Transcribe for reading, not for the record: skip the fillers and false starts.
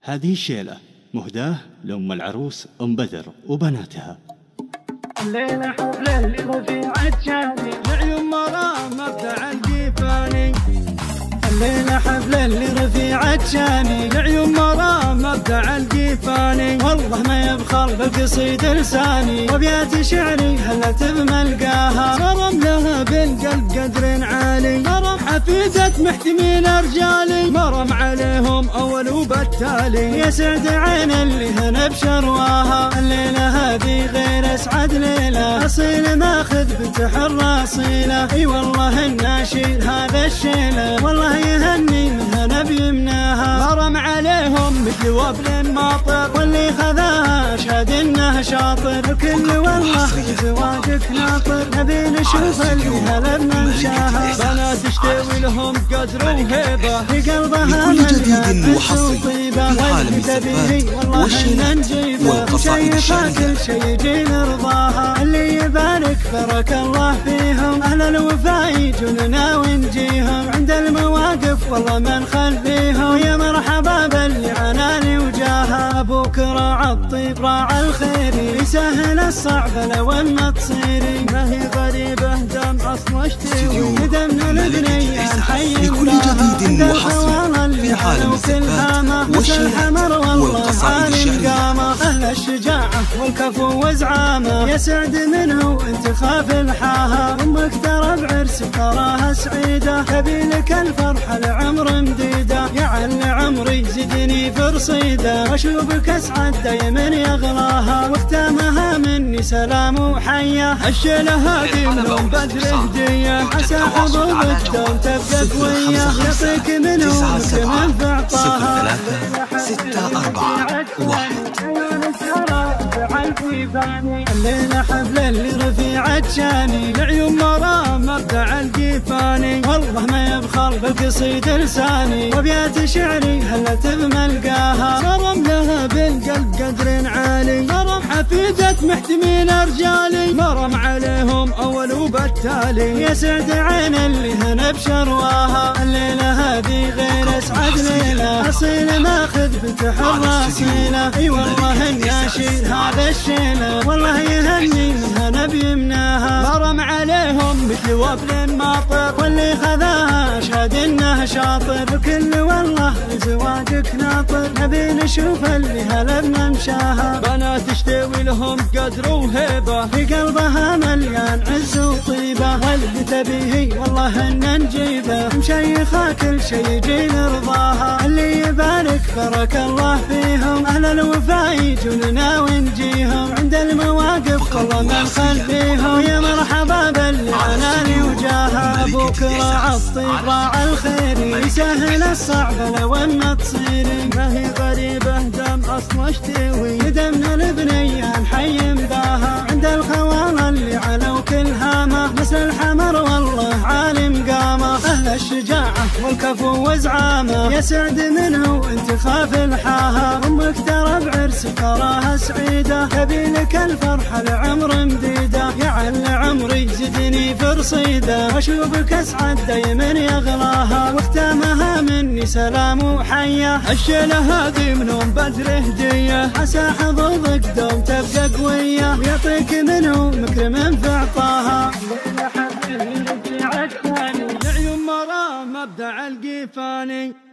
هذه الشيلة مهداة لأم العروس أم بدر وبناتها. الليلة حفلة لرفيعة شادي لعيون مرام مبدع القيفاني. الليلة حفلة لرفيعة شاني لعيون مرام مبدع القيفاني. والله ما يبخل بالقصيد لساني وابيات شعري هلت بملقاها. مرم لها بالقلب قدر عالي، مرم حفيدة محتمين رجالي، مرم عليهم اول وبالتالي. يسعد عين اللي هنا بشرواها. الليلة هذه غير اسعد ليلة، اصيل ماخذ بنت حرة اصيلة. اي والله الناشيد هذا الشيلة والله يهني من هنا بيمناها. مرم عليهم مثل وبل ماطر، واللي خذاها اشهد انه شاطر. الكل والله زواجك ناطر، نبي نشوف اللي هلا بممشاها. بنات تشتوي لهم قدر وهيبه، في قلبها مليان وطيبه. واللي تبيه والله احنا نجيبه، مشيخه كل شي يجي نرضاها. اللي يبارك بارك الله فيهم، اهل الوفاء يجوننا ونجيهم. عند المواقف والله ما نخليهم، يا مرحبا باللي عناني وجاها. ابوك راعى الطيب راعى الخير، يسهل الصعب لو ما تصيري. ما هي غريبه دام اصل اشتوي، ندمنا البنيه نحيي بكل جديد وحصري في عالم الزفات والشيلات والقصائد الشعرية. أهل الشجاعة والكفو وزعامة، يسعد منه انت خاف الحاها. أمك ترى بعرسك تراها سعيدة، تبي لك الفرحة لعمر مديدة. يا عل عمري زدني في رصيدة، واشوفك اسعد دايما يغلاها. واختامها مني سلام وحية، الشيلة هذه من بدر هدية. عسى حظوظك دوم تبقى قوية، يعطيك منه من بعطاها. 641. الليلة حفلة لرفيعة شاني لعيون مرام مبدع القيفاني. والله ما يبخل بالقصيد لساني وابيات شعري هلت بملقاها. مرم لها بالقلب قدر عالي، مرم حفيدة محتمين رجالي، مرم عليهم اول وبالتالي. يسعد عين اللي هنا بشرواها. الليلة هذه غير اسعد ليلة، اصيل ماخذ بنت حرة اصيلة. اي والله الناشيد هذا الشيلة والله يهني من هنا بيمناها. مرم عليهم مثل وبل ماطر، واللي خذاها اشهد انه شاطر. الكل والله زواجك ناطر، نبي نشوف اللي هلا بممشاها. بنات تشتوي لهم قدر وهيبه، في قلبها مليان عز وطيبه. واللي تبيه والله ان نجيبه، مشيخه كل شي يجي نرضاها. اللي يبارك بارك الله فيهم، اهل الوفاء يجوننا ونجيهم. عند المواقف والله ما نخليهم، يا مرحبا باللي عناني وجاها. ابوك راعى الطيب راعى الخير، يسهل الصعب لو ما تصيري. ما هي غريبه دام اصل اشتوي، ندمنا البنيه نحيي مداها. عند الخوال اللي علو كل هامه، مثل الحمر والله عالم قامه. اهل الشجاعه والكفو وزعامه، يسعد منه انت خاف الحاها. امك ترى بعرسك تراها سعيده، تبي لك الفرحه لعمر مديده. يا عل عمري زدني في رصيده، واشوفك اسعد دايما يغلاها. واختامها مني سلام وحيه، الشيله هذه من بدر هديه. عسى حظوظك دوم تبقى قويه، ويعطيك منه مكرم في عطاها. لعيون مرام مبدع القيفاني.